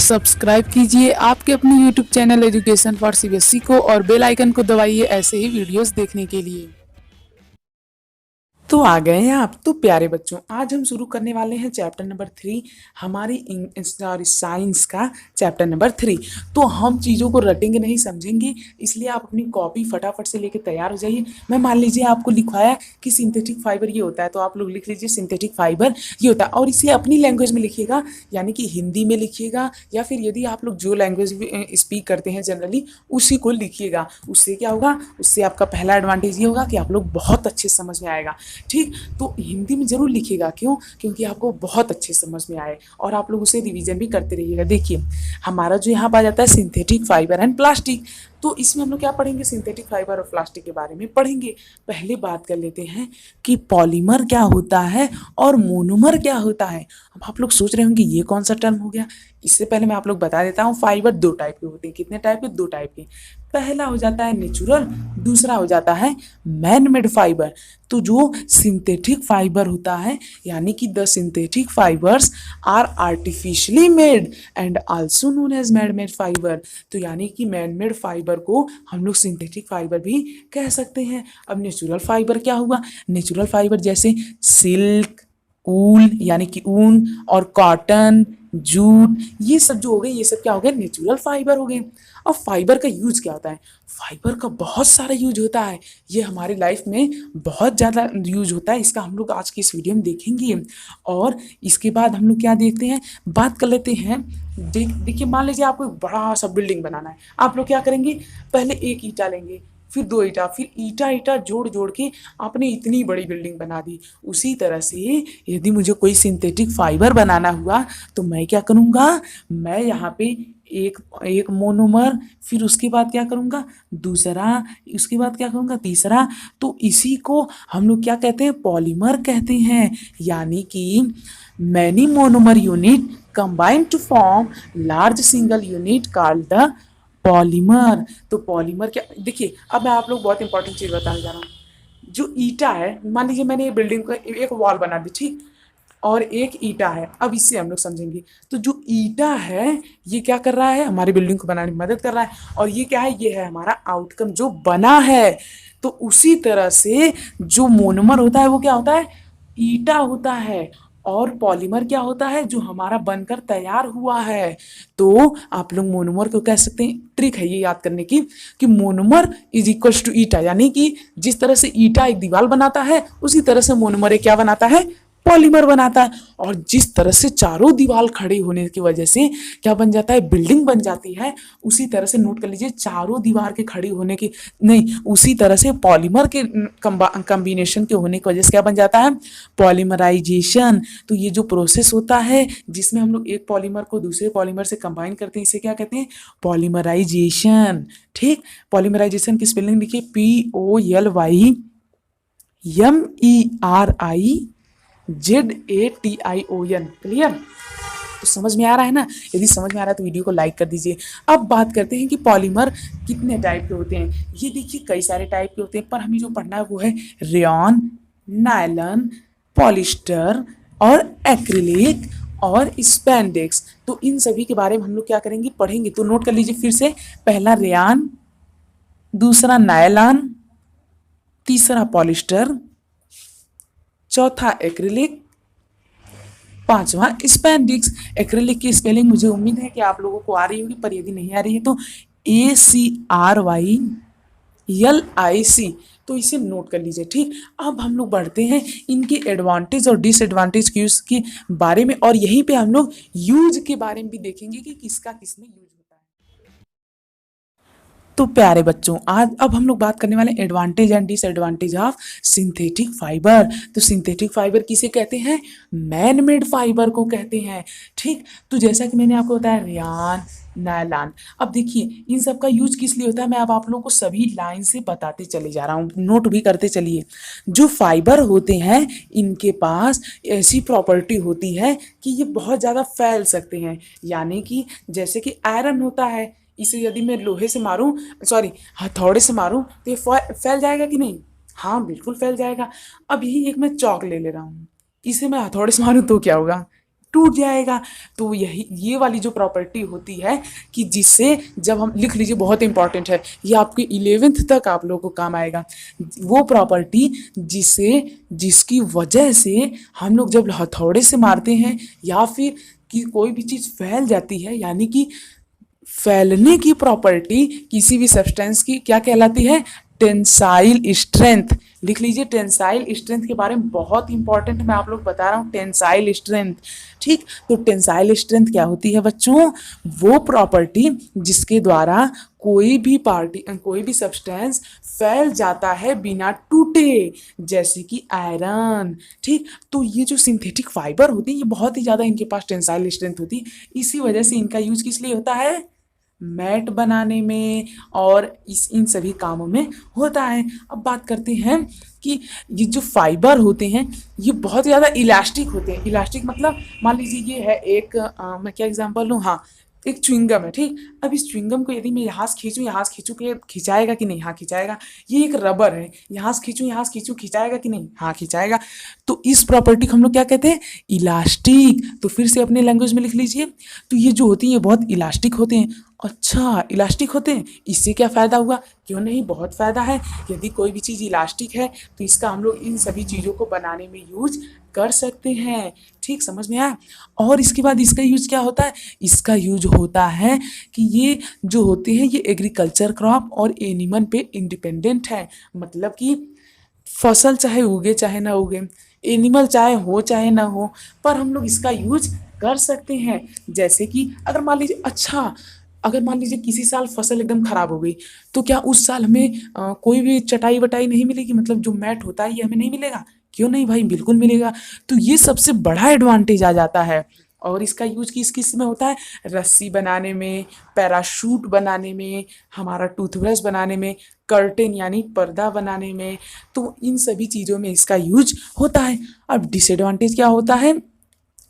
Subscribe कीजिए आपके अपने YouTube channel education for CBSE को और बेल आइकन को दबाइए ऐसे ही वीडियोस देखने के लिए। तो आ गए हैं आप तो प्यारे बच्चों, आज हम शुरू करने वाले हैं चैप्टर नंबर 3 हमारी सॉरी साइंस का चैप्टर नंबर 3। तो हम चीज़ों को रटेंगे नहीं समझेंगे, इसलिए आप अपनी कॉपी फटाफट से लेके तैयार हो जाइए। मैं मान लीजिए आपको लिखवाया कि सिंथेटिक फाइबर ये होता है, तो आप लोग लिख लीजिए सिंथेटिक फाइबर ये होता है, और इसे अपनी लैंग्वेज में लिखिएगा, यानी कि हिंदी में लिखिएगा, या फिर यदि आप लोग जो लैंग्वेज स्पीक करते हैं जनरली उसी को लिखिएगा। उससे क्या होगा, उससे आपका पहला एडवांटेज ये होगा कि आप लोग बहुत अच्छे समझ में आएगा। ठीक, तो हिंदी में जरूर लिखिएगा, क्यों? क्योंकि आपको बहुत अच्छे समझ में आए और आप लोग उसे रिवीजन भी करते रहिएगा। देखिए हमारा जो यहाँ पर आ जाता है सिंथेटिक फाइबर एंड प्लास्टिक, तो इसमें हम लोग क्या पढ़ेंगे, सिंथेटिक फाइबर और प्लास्टिक के बारे में पढ़ेंगे। पहले बात कर लेते हैं कि पॉलीमर क्या होता है और मोनोमर क्या होता है। अब आप लोग सोच रहे होंगे ये कौन सा टर्म हो गया। इससे पहले मैं आप लोग बता देता हूँ, फाइबर दो टाइप के होते हैं। कितने टाइप के? दो टाइप के। पहला हो जाता है नेचुरल, दूसरा हो जाता है मैन मेड फाइबर। तो जो सिंथेटिक फाइबर होता है, यानी कि the synthetic fibres are artificially made and also known as man made fibre. तो यानी कि मैन मेड फाइबर को हम लोग सिंथेटिक फाइबर भी कह सकते हैं। अब नेचुरल फाइबर क्या हुआ? नेचुरल फाइबर जैसे सिल्क, ऊल यानी कि ऊन, और कॉटन, जूट, ये सब जो हो गए, ये सब क्या हो गए? नेचुरल फाइबर हो गए। अब फाइबर का यूज क्या होता है? फाइबर का बहुत सारा यूज होता है, ये हमारी लाइफ में बहुत ज़्यादा यूज होता है। इसका हम लोग आज की इस वीडियो में देखेंगे। और इसके बाद हम लोग क्या देखते हैं, बात कर लेते हैं। देखिए मान लीजिए आपको एक बड़ा सा बिल्डिंग बनाना है, आप लोग क्या करेंगे, पहले एक ईंटा लेंगे, फिर दो ईंटा, फिर ईंटा ईंटा जोड़ जोड़ के आपने इतनी बड़ी बिल्डिंग बना दी। उसी तरह से यदि मुझे कोई सिंथेटिक फाइबर बनाना हुआ तो मैं क्या करूँगा, मैं यहाँ पे एक एक मोनोमर, फिर उसके बाद क्या करूँगा, दूसरा, उसके बाद क्या करूँगा, तीसरा। तो इसी को हम लोग क्या कहते हैं, पॉलीमर कहते हैं। यानी कि many monomer unit combined to form large single unit called the polymer. तो पॉलीमर क्या, देखिए अब मैं आप लोग बहुत इंपॉर्टेंट चीज़ बताने जा रहा हूँ। जो ईटा है, मान लीजिए मैंने एक बिल्डिंग का एक वॉल बना दी, ठीक, और एक ईटा है। अब इससे हम लोग समझेंगे, तो जो ईटा है ये क्या कर रहा है, हमारी बिल्डिंग को बनाने में मदद कर रहा है, और ये क्या है, ये है हमारा आउटकम जो बना है। तो उसी तरह से जो मोनोमर होता है वो क्या होता है, ईटा होता है, और पॉलीमर क्या होता है, जो हमारा बनकर तैयार हुआ है। तो आप लोग मोनोमर को कह सकते हैं, ट्रिक है ये याद करने की, कि मोनोमर इज इक्वल्स टू ईटा, यानी कि जिस तरह से ईटा एक दीवार बनाता है उसी तरह से मोनोमर एक क्या बनाता है, पॉलीमर बनाता है। और जिस तरह से चारों दीवार खड़ी होने की वजह से क्या बन जाता है, बिल्डिंग बन जाती है, उसी तरह से नोट कर लीजिए, चारों दीवार के खड़ी होने की नहीं, उसी तरह से पॉलीमर के कॉम्बिनेशन के होने की वजह से क्या बन जाता है, पॉलीमराइजेशन। तो ये जो प्रोसेस होता है जिसमें हम लोग एक पॉलीमर को दूसरे पॉलीमर से कंबाइन करते हैं, इसे क्या कहते हैं, पॉलीमराइजेशन। ठीक, पॉलीमराइजेशन की स्पेलिंग लिखिए, POLYMERIZATION। क्लियर? तो समझ में आ रहा है ना? यदि समझ में आ रहा है तो वीडियो को लाइक कर दीजिए। अब बात करते हैं कि पॉलीमर कितने टाइप के होते हैं। ये देखिए कई सारे टाइप के होते हैं, पर हमें जो पढ़ना है वो है रेयॉन, नायलॉन, पॉलिस्टर और एक्रिलिक और स्पैंडेक्स। तो इन सभी के बारे में हम लोग क्या करेंगे, पढ़ेंगे। तो नोट कर लीजिए फिर से, पहला रेयॉन, दूसरा नायलॉन, तीसरा पॉलिस्टर, चौथा एक्रिलिक, पांचवा स्पैंडिक्स। एक्रिलिक की स्पेलिंग मुझे उम्मीद है कि आप लोगों को आ रही होगी, पर यदि नहीं आ रही है तो ACRYLIC, तो इसे नोट कर लीजिए। ठीक, अब हम लोग बढ़ते हैं इनके एडवांटेज और डिसएडवांटेज के यूज के बारे में, और यहीं पे हम लोग यूज के बारे में भी देखेंगे कि किसका किसमें यूज होता है। तो प्यारे बच्चों, आज अब हम लोग बात करने वाले advantage and disadvantage of synthetic fibre. तो सिंथेटिक फाइबर किसे कहते हैं, मैन मेड फाइबर को कहते हैं। ठीक, तो जैसा कि मैंने आपको बताया, रेयान, नायलॉन। अब देखिए इन सब का यूज किस लिए होता है, मैं अब आप लोगों को सभी लाइन से बताते चले जा रहा हूँ, नोट भी करते चलिए। जो फाइबर होते हैं इनके पास ऐसी प्रॉपर्टी होती है कि ये बहुत ज़्यादा फैल सकते हैं, यानी कि जैसे कि आयरन होता है, इसे यदि मैं लोहे से मारूं, सॉरी हथौड़े से मारूं, तो ये फैल जाएगा कि नहीं? हाँ बिल्कुल फैल जाएगा। अब यही एक मैं चौक ले ले रहा हूँ, इसे मैं हथौड़े से मारूं तो क्या होगा, टूट जाएगा। तो यही ये वाली जो प्रॉपर्टी होती है कि जिससे जब हम लिख लीजिए, बहुत इंपॉर्टेंट है ये, आपके 11th तक आप लोगों को काम आएगा। वो प्रॉपर्टी जिसकी वजह से हम लोग जब हथौड़े से मारते हैं या फिर कि कोई भी चीज़ फैल जाती है, यानी कि फैलने की प्रॉपर्टी किसी भी सब्सटेंस की क्या कहलाती है? Tensile strength. लिख लीजिए, टेंसाइल स्ट्रेंथ के बारे में बहुत इंपॉर्टेंट मैं आप लोग बता रहा हूँ, टेंसाइल स्ट्रेंथ। ठीक, तो टेंसाइल स्ट्रेंथ क्या होती है बच्चों? वो प्रॉपर्टी जिसके द्वारा कोई भी सब्सटेंस फैल जाता है बिना टूटे, जैसे कि आयरन। ठीक, तो ये जो सिंथेटिक फाइबर होती है ये बहुत ही ज़्यादा इनके पास टेंसाइल स्ट्रेंथ होती है। इसी वजह से इनका यूज किस लिए होता है? मैट बनाने में और इन सभी कामों में होता है। अब बात करते हैं कि ये जो फाइबर होते हैं ये बहुत ज़्यादा इलास्टिक होते हैं। इलास्टिक मतलब मान लीजिए ये है एक मैं क्या एग्जांपल लूँ, हाँ, एक च्युइंगम है। ठीक, अब इस च्युइंगम को यदि मैं यहाँ से खींचूँ के खिंचाएगा कि नहीं? हाँ खिंचाएगा। ये एक रबर है, यहाँ से खींचूँ खिंचाएगा कि नहीं? हाँ खिंचाएगा। तो इस प्रॉपर्टी को हम लोग क्या कहते हैं? इलास्टिक। तो फिर से अपने लैंग्वेज में लिख लीजिए, तो ये जो होती है ये बहुत इलास्टिक होते हैं। अच्छा, इलास्टिक होते हैं, इससे क्या फ़ायदा हुआ? क्यों नहीं, बहुत फ़ायदा है। यदि कोई भी चीज़ इलास्टिक है तो इसका हम लोग इन सभी चीज़ों को बनाने में यूज कर सकते हैं। ठीक, समझ में आया? और इसके बाद इसका यूज क्या होता है? इसका यूज होता है कि ये जो होते हैं ये एग्रीकल्चर क्रॉप और एनिमल पे इंडिपेंडेंट है। मतलब कि फसल चाहे उगे चाहे ना उगे, एनिमल चाहे ना हो, पर हम लोग इसका यूज कर सकते हैं। जैसे कि अगर मान लीजिए किसी साल फसल एकदम खराब हो गई, तो क्या उस साल हमें कोई भी चटाई वटाई नहीं मिलेगी? मतलब जो मैट होता है ये हमें नहीं मिलेगा? क्यों नहीं भाई, बिल्कुल मिलेगा। तो ये सबसे बड़ा एडवांटेज आ जाता है। और इसका यूज किस किस में होता है? रस्सी बनाने में, पैराशूट बनाने में, हमारा टूथब्रश बनाने में, कर्टेन यानी पर्दा बनाने में। तो इन सभी चीज़ों में इसका यूज होता है। अब डिसएडवांटेज क्या होता है?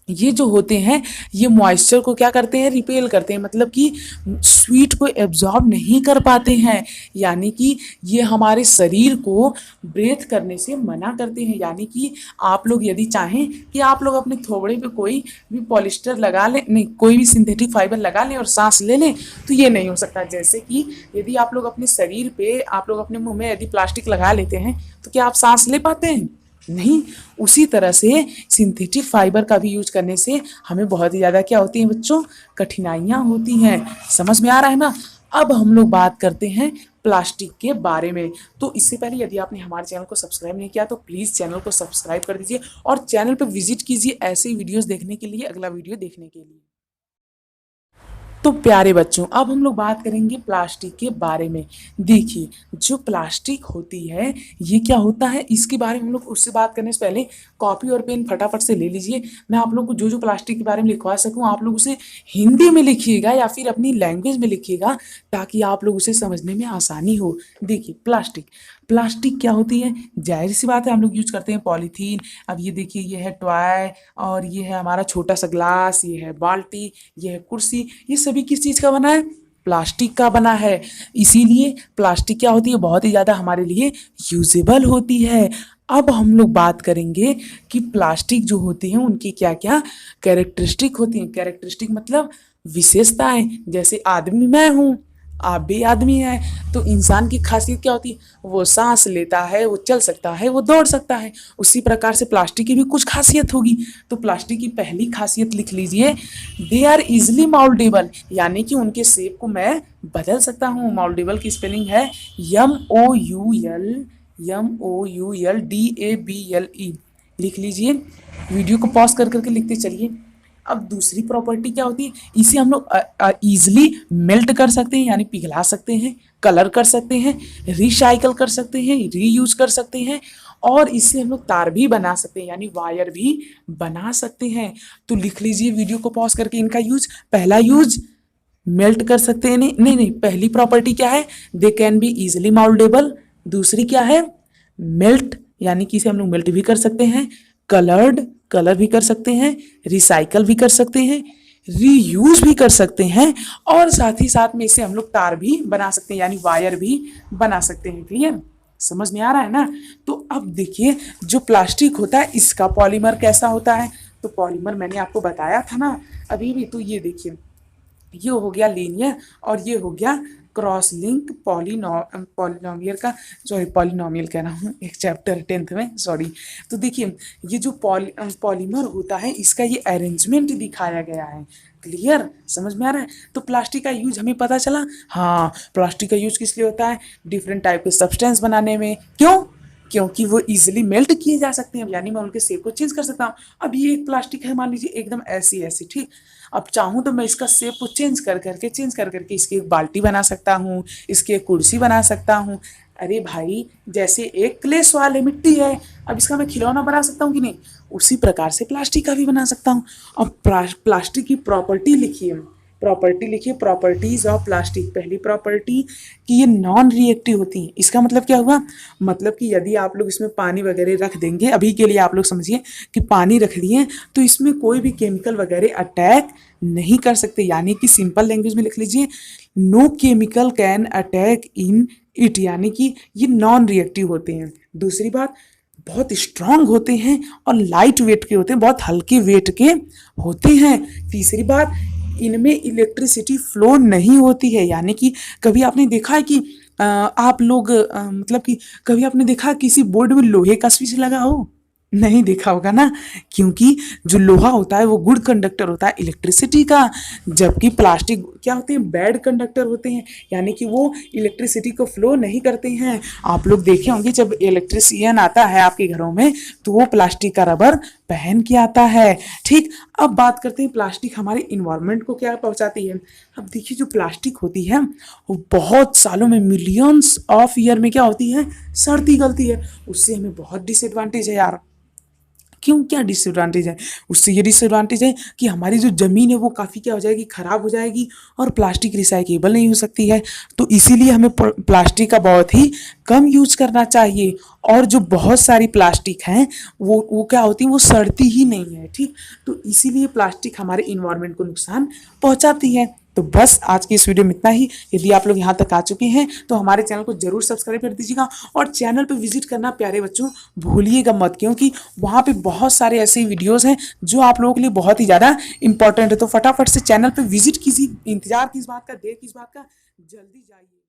ये जो होते हैं ये मॉइस्चर को क्या करते हैं? रिपेल करते हैं, मतलब कि स्वीट को एब्जॉर्ब नहीं कर पाते हैं। यानी कि ये हमारे शरीर को ब्रेथ करने से मना करते हैं। यानी कि आप लोग यदि चाहें कि आप लोग अपने थोबड़े पे कोई भी पॉलिस्टर लगा लें, नहीं कोई भी सिंथेटिक फाइबर लगा लें और सांस ले लें, तो ये नहीं हो सकता। जैसे कि यदि आप लोग अपने शरीर पे, आप लोग अपने मुंह में यदि प्लास्टिक लगा लेते हैं तो क्या आप सांस ले पाते हैं? नहीं। उसी तरह से सिंथेटिक फाइबर का भी यूज करने से हमें बहुत ही ज़्यादा क्या होती हैं बच्चों? कठिनाइयाँ होती हैं। समझ में आ रहा है ना? अब हम लोग बात करते हैं प्लास्टिक के बारे में। तो इससे पहले यदि आपने हमारे चैनल को सब्सक्राइब नहीं किया तो प्लीज़ चैनल को सब्सक्राइब कर दीजिए और चैनल पर विजिट कीजिए ऐसे ही वीडियोज़ देखने के लिए, अगला वीडियो देखने के लिए। तो प्यारे बच्चों, अब हम लोग बात करेंगे प्लास्टिक के बारे में। देखिए, जो प्लास्टिक होती है ये क्या होता है इसके बारे में हम लोग उससे बात करने से पहले कॉपी और पेन फटाफट से ले लीजिए। मैं आप लोग को जो जो प्लास्टिक के बारे में लिखवा सकूं आप लोग उसे हिंदी में लिखिएगा या फिर अपनी लैंग्वेज में लिखिएगा, ताकि आप लोग उसे समझने में आसानी हो। देखिए, प्लास्टिक क्या होती है? जाहिर सी बात है हम लोग यूज करते हैं पॉलीथीन। अब ये देखिए, ये है टॉय और ये है हमारा छोटा सा ग्लास, ये है बाल्टी, ये है कुर्सी। ये सभी किस चीज़ का बना है? प्लास्टिक का बना है। इसीलिए प्लास्टिक क्या होती है? बहुत ही ज़्यादा हमारे लिए यूजेबल होती है। अब हम लोग बात करेंगे कि प्लास्टिक जो होती हैं उनकी क्या क्या कैरेक्टरिस्टिक होती हैं। कैरेक्टरिस्टिक मतलब विशेषताएं। जैसे आदमी मैं हूँ, आप भी आदमी हैं, तो इंसान की खासियत क्या होती है? वो सांस लेता है, वो चल सकता है, वो दौड़ सकता है। उसी प्रकार से प्लास्टिक की भी कुछ खासियत होगी। तो प्लास्टिक की पहली खासियत लिख लीजिए, दे आर इजिली मोल्डेबल, यानी कि उनके शेप को मैं बदल सकता हूँ। मोल्डेबल की स्पेलिंग है MOUL DABLE। लिख लीजिए, वीडियो को पॉज कर करके लिखते चलिए। अब दूसरी प्रॉपर्टी क्या होती है? इसे हम लोग ईजिली मेल्ट कर सकते हैं, यानी पिघला सकते हैं, कलर कर सकते हैं, रिसाइकल कर सकते हैं, रीयूज कर सकते हैं, और इससे हम लोग तार भी बना सकते हैं, यानी वायर भी बना सकते हैं। तो लिख लीजिए वीडियो को पॉज करके इनका यूज। पहला यूज मेल्ट कर सकते हैं, नहीं, पहली प्रॉपर्टी क्या है? They can be easily mouldable. दूसरी क्या है? मेल्ट, यानी कि इसे हम लोग मेल्ट भी कर सकते हैं, कलर भी कर सकते हैं, रिसाइकल भी कर सकते हैं, रीयूज भी कर सकते हैं, और साथ ही साथ में इसे हम लोग तार भी बना सकते हैं, यानी वायर भी बना सकते हैं। क्लियर? समझ में आ रहा है ना? तो अब देखिए, जो प्लास्टिक होता है इसका पॉलीमर कैसा होता है? तो पॉलीमर मैंने आपको बताया था ना अभी भी, तो ये देखिए, ये हो गया लीनियर और ये हो गया क्रॉस लिंक पॉलिनोमियल का, सॉरी पॉलिनोमियल कह रहा हूँ, एक चैप्टर 10th में, सॉरी। तो देखिए, ये जो पॉलीमर होता है इसका ये अरेंजमेंट दिखाया गया है। क्लियर, समझ में आ रहा है? तो प्लास्टिक का यूज हमें पता चला। हाँ, प्लास्टिक का यूज किस लिए होता है? डिफरेंट टाइप के सब्सटेंस बनाने में। क्यों? क्योंकि वो इजीली मेल्ट किए जा सकते हैं, यानी मैं उनके शेप को चेंज कर सकता हूँ। अब ये एक प्लास्टिक है, मान लीजिए एकदम ऐसी ऐसी, ठीक। अब चाहूँ तो मैं इसका शेप को चेंज कर करके इसकी एक बाल्टी बना सकता हूँ, इसकी एक कुर्सी बना सकता हूँ। अरे भाई, जैसे एक क्ले सॉइल है, मिट्टी है, अब इसका मैं खिलौना बना सकता हूँ कि नहीं? उसी प्रकार से प्लास्टिक का भी बना सकता हूँ। अब प्लास्टिक की प्रॉपर्टी लिखिए, प्रॉपर्टीज ऑफ प्लास्टिक। पहली प्रॉपर्टी कि ये नॉन रिएक्टिव होती है। इसका मतलब क्या हुआ? मतलब कि यदि आप लोग इसमें पानी वगैरह रख देंगे, अभी के लिए आप लोग समझिए कि पानी रख दिए, तो इसमें कोई भी केमिकल वगैरह अटैक नहीं कर सकते। यानी कि सिंपल लैंग्वेज में लिख लीजिए, no chemical can attack in it, यानी कि ये नॉन रिएक्टिव होते हैं। दूसरी बात, बहुत स्ट्रांग होते हैं और लाइट वेट के होते हैं, बहुत हल्के वेट के होते हैं। तीसरी बात, इनमें इलेक्ट्रिसिटी फ्लो नहीं होती है। यानी कि कभी आपने देखा है कि आप लोग मतलब कि कभी आपने देखा किसी बोर्ड में लोहे का स्विच लगा हो? नहीं देखा होगा ना, क्योंकि जो लोहा होता है वो गुड कंडक्टर होता है इलेक्ट्रिसिटी का, जबकि प्लास्टिक क्या होते हैं? बैड कंडक्टर होते हैं, यानी कि वो इलेक्ट्रिसिटी को फ्लो नहीं करते हैं। आप लोग देखे होंगे जब इलेक्ट्रिशियन आता है आपके घरों में तो वो प्लास्टिक का रबर पहन के आता है, ठीक। अब बात करते हैं प्लास्टिक हमारे इन्वायरमेंट को क्या पहुंचाती है। अब देखिए, जो प्लास्टिक होती है वो बहुत सालों में, मिलियंस ऑफ ईयर में क्या होती है? सड़ती गलती है। उससे हमें बहुत डिसएडवांटेज है यार। क्यों, क्या डिसएडवांटेज है? उससे ये डिसएडवांटेज है कि हमारी जो ज़मीन है वो काफ़ी क्या हो जाएगी? ख़राब हो जाएगी, और प्लास्टिक रिसाइकेबल नहीं हो सकती है। तो इसीलिए हमें प्लास्टिक का बहुत ही कम यूज करना चाहिए। और जो बहुत सारी प्लास्टिक हैं वो क्या होती हैं? वो सड़ती ही नहीं है, ठीक। तो इसीलिए प्लास्टिक हमारे इन्वायरमेंट को नुकसान पहुंचाती है। तो बस आज की इस वीडियो में इतना ही। यदि आप लोग यहाँ तक आ चुके हैं तो हमारे चैनल को जरूर सब्सक्राइब कर दीजिएगा, और चैनल पे विजिट करना प्यारे बच्चों भूलिएगा मत, क्योंकि वहाँ पे बहुत सारे ऐसे वीडियोस हैं जो आप लोगों के लिए बहुत ही ज़्यादा इंपॉर्टेंट है। तो फटाफट से चैनल पे विजिट कीजिए। इंतजार किस बात का, देर किस बात का, जल्दी जाइए।